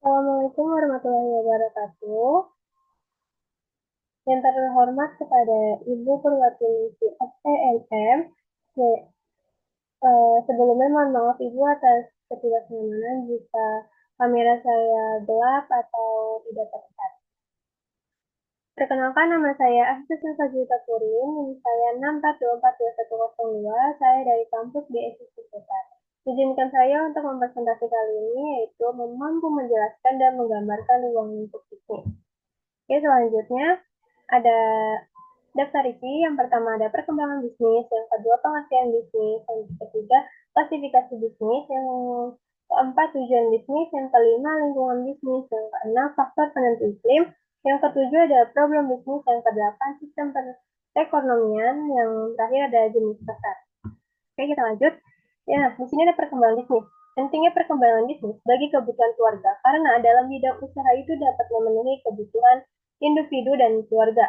Assalamualaikum warahmatullahi wabarakatuh. Yang terhormat kepada Ibu Perwakilisih SENM. Sebelumnya mohon maaf Ibu atas ketidaknyamanan jika kamera saya gelap atau tidak terlihat. Perkenalkan, nama saya Astus Fajita Purin, NIM saya 6424102, saya dari kampus BSI Sekitar. Izinkan saya untuk mempresentasi kali ini, yaitu mampu menjelaskan dan menggambarkan ruang lingkup bisnis. Oke, selanjutnya ada daftar isi. Yang pertama ada perkembangan bisnis, yang kedua pengertian bisnis, yang ketiga klasifikasi bisnis, yang keempat tujuan bisnis, yang kelima lingkungan bisnis, yang keenam faktor penentu iklim, yang ketujuh ada problem bisnis, yang kedelapan sistem perekonomian, yang terakhir ada jenis pasar. Oke, kita lanjut. Ya, di sini ada perkembangan bisnis. Pentingnya perkembangan bisnis bagi kebutuhan keluarga, karena dalam bidang usaha itu dapat memenuhi kebutuhan individu dan keluarga.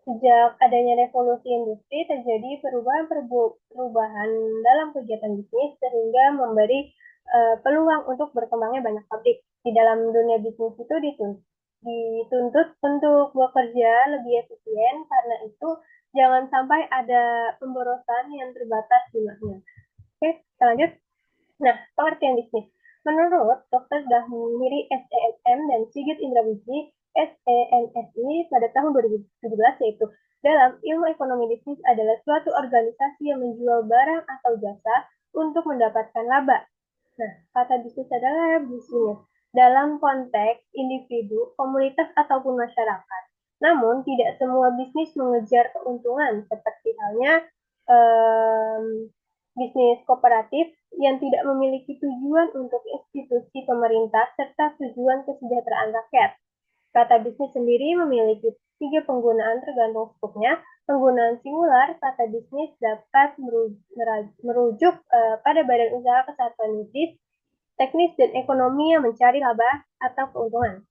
Sejak adanya revolusi industri, terjadi perubahan dalam kegiatan bisnis sehingga memberi peluang untuk berkembangnya banyak pabrik. Di dalam dunia bisnis itu dituntut untuk bekerja lebih efisien, karena itu jangan sampai ada pemborosan yang terbatas jumlahnya. Oke, kita lanjut. Nah, pengertian bisnis. Menurut Dr. Dahmiri SEM dan Sigit Indrabiji SEMSI pada tahun 2017, yaitu dalam ilmu ekonomi bisnis adalah suatu organisasi yang menjual barang atau jasa untuk mendapatkan laba. Nah, kata bisnis adalah bisnis dalam konteks individu, komunitas, ataupun masyarakat. Namun, tidak semua bisnis mengejar keuntungan, seperti halnya bisnis kooperatif yang tidak memiliki tujuan untuk institusi pemerintah serta tujuan kesejahteraan rakyat. Kata bisnis sendiri memiliki tiga penggunaan tergantung skopnya. Penggunaan singular, kata bisnis dapat merujuk pada badan usaha kesatuan bisnis, teknis dan ekonomi yang mencari laba atau keuntungan.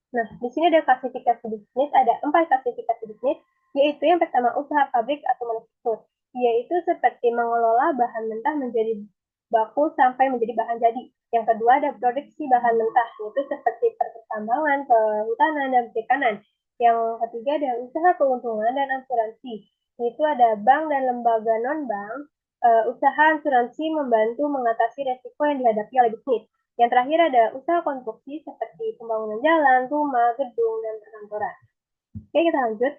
Nah, di sini ada klasifikasi bisnis, ada 4 klasifikasi bisnis, yaitu yang pertama usaha pabrik atau manufaktur, yaitu seperti mengelola bahan mentah menjadi baku sampai menjadi bahan jadi. Yang kedua ada produksi bahan mentah, yaitu seperti pertambangan, kehutanan, dan perikanan. Yang ketiga ada usaha keuntungan dan asuransi, yaitu ada bank dan lembaga non-bank. Usaha asuransi membantu mengatasi resiko yang dihadapi oleh bisnis. Yang terakhir ada usaha konstruksi seperti pembangunan jalan, rumah, gedung, dan perkantoran. Oke, kita lanjut.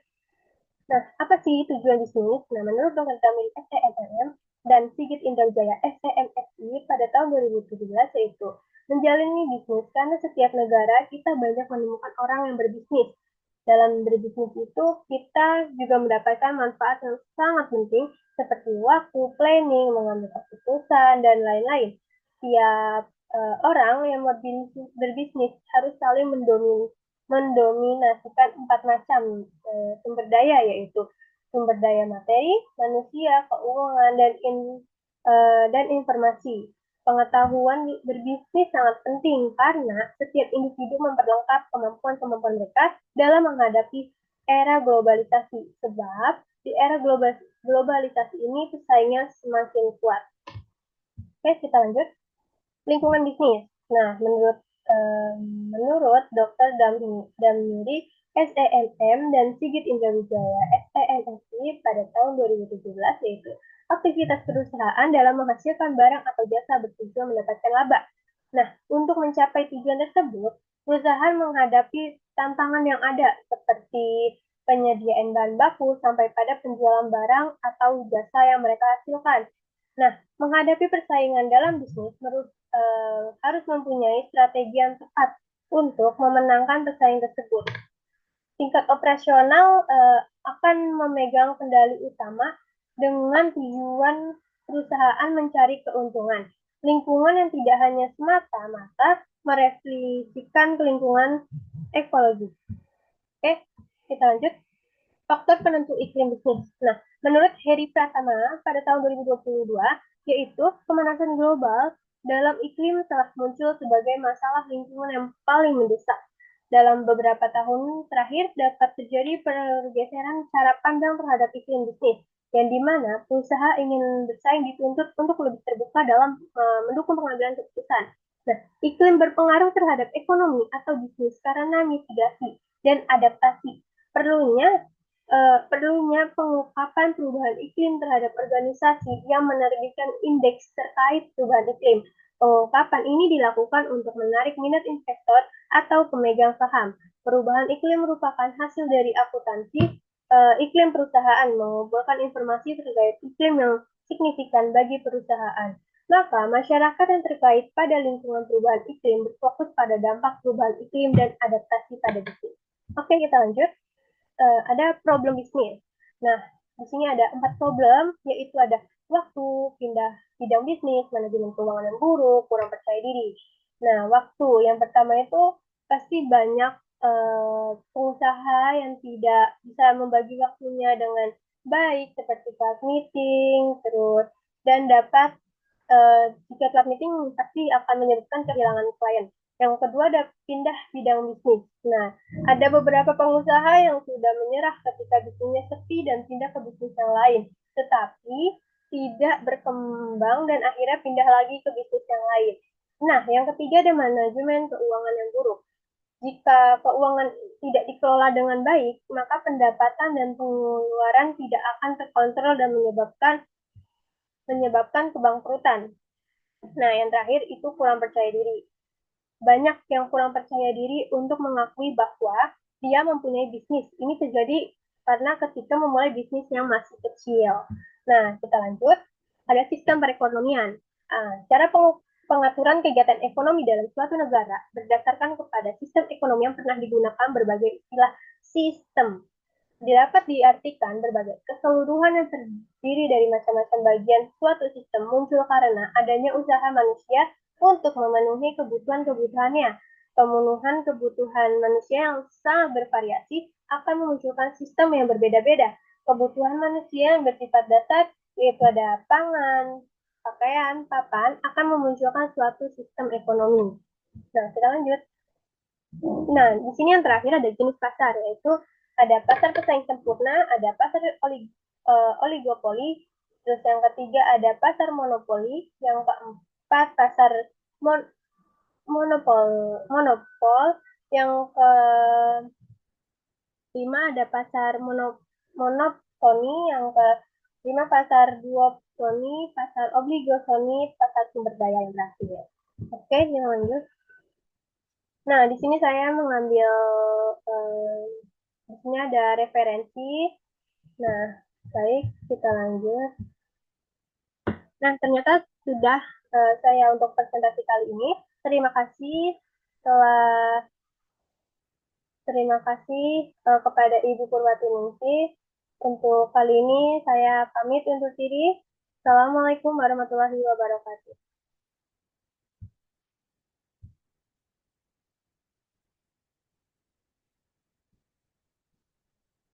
Nah, apa sih tujuan bisnis? Nah, menurut Dr. Tamil SEMM dan Sigit Indrajaya SEMSI pada tahun 2017, yaitu menjalani bisnis, karena setiap negara kita banyak menemukan orang yang berbisnis. Dalam berbisnis itu, kita juga mendapatkan manfaat yang sangat penting, seperti waktu, planning, mengambil keputusan, dan lain-lain. Setiap orang yang berbisnis harus saling mendominasikan 4 macam sumber daya, yaitu sumber daya materi, manusia, keuangan, dan informasi. Pengetahuan berbisnis sangat penting karena setiap individu memperlengkap kemampuan-kemampuan mereka dalam menghadapi era globalisasi. Sebab di era globalisasi ini pesaingnya semakin kuat. Oke, kita lanjut. Lingkungan bisnis. Nah, menurut Dr. Damiri SEMM dan Sigit Indrawijaya SEMSI pada tahun 2017, yaitu aktivitas perusahaan dalam menghasilkan barang atau jasa bertujuan mendapatkan laba. Nah, untuk mencapai tujuan tersebut, perusahaan menghadapi tantangan yang ada seperti penyediaan bahan baku sampai pada penjualan barang atau jasa yang mereka hasilkan. Nah, menghadapi persaingan dalam bisnis harus mempunyai strategi yang tepat untuk memenangkan pesaing tersebut. Tingkat operasional akan memegang kendali utama dengan tujuan perusahaan mencari keuntungan. Lingkungan yang tidak hanya semata-mata merefleksikan ke lingkungan ekologi. Oke, kita lanjut. Faktor penentu iklim bisnis. Nah, menurut Heri Pratama pada tahun 2022, yaitu pemanasan global dalam iklim telah muncul sebagai masalah lingkungan yang paling mendesak. Dalam beberapa tahun terakhir dapat terjadi pergeseran cara pandang terhadap iklim bisnis. yang dimana perusahaan ingin bersaing dituntut untuk lebih terbuka dalam mendukung pengambilan keputusan. Nah, iklim berpengaruh terhadap ekonomi atau bisnis karena mitigasi dan adaptasi. Perlunya pengungkapan perubahan iklim terhadap organisasi yang menerbitkan indeks terkait perubahan iklim. Pengungkapan ini dilakukan untuk menarik minat investor atau pemegang saham. Perubahan iklim merupakan hasil dari akuntansi iklim perusahaan, mengumpulkan informasi terkait iklim yang signifikan bagi perusahaan. Maka, masyarakat yang terkait pada lingkungan perubahan iklim berfokus pada dampak perubahan iklim dan adaptasi pada bisnis. Oke, kita lanjut. Ada problem bisnis. Nah, di sini ada 4 problem, yaitu ada waktu, pindah bidang bisnis, manajemen keuangan yang buruk, kurang percaya diri. Nah, waktu yang pertama itu pasti banyak pengusaha yang tidak bisa membagi waktunya dengan baik, seperti class meeting, terus dan dapat jika telat meeting pasti akan menyebabkan kehilangan klien. Yang kedua ada pindah bidang bisnis. Nah, ada beberapa pengusaha yang sudah menyerah ketika bisnisnya sepi dan pindah ke bisnis yang lain, tetapi tidak berkembang dan akhirnya pindah lagi ke bisnis yang lain. Nah, yang ketiga ada manajemen keuangan yang buruk. Jika keuangan tidak dikelola dengan baik, maka pendapatan dan pengeluaran tidak akan terkontrol dan menyebabkan kebangkrutan. Nah, yang terakhir itu kurang percaya diri. Banyak yang kurang percaya diri untuk mengakui bahwa dia mempunyai bisnis. Ini terjadi karena ketika memulai bisnis yang masih kecil. Nah, kita lanjut. Ada sistem perekonomian. Cara pengaturan kegiatan ekonomi dalam suatu negara berdasarkan kepada sistem ekonomi yang pernah digunakan berbagai istilah sistem. Dapat diartikan berbagai keseluruhan yang terdiri dari macam-macam bagian suatu sistem muncul karena adanya usaha manusia untuk memenuhi kebutuhan-kebutuhannya. Pemenuhan kebutuhan manusia yang sangat bervariasi akan memunculkan sistem yang berbeda-beda. Kebutuhan manusia yang bersifat dasar, yaitu ada pangan, pakaian, papan, akan memunculkan suatu sistem ekonomi. Nah, kita lanjut. Nah, di sini yang terakhir ada jenis pasar, yaitu ada pasar pesaing sempurna, ada pasar oligopoli, terus yang ketiga ada pasar monopoli, yang keempat pasar mon monopol, monopol, yang kelima ada pasar monopsoni, yang kelima pasar duopsoni, pasar obligosoni, pasar sumber daya yang terakhir. Oke, yang lanjut. Nah, di sini saya mengambil eh, di sini ada referensi. Nah, baik, kita lanjut. Nah, ternyata sudah saya untuk presentasi kali ini. Terima kasih telah terima kasih kepada Ibu Purwatiningsih. Untuk kali ini saya pamit undur diri. Assalamualaikum warahmatullahi wabarakatuh.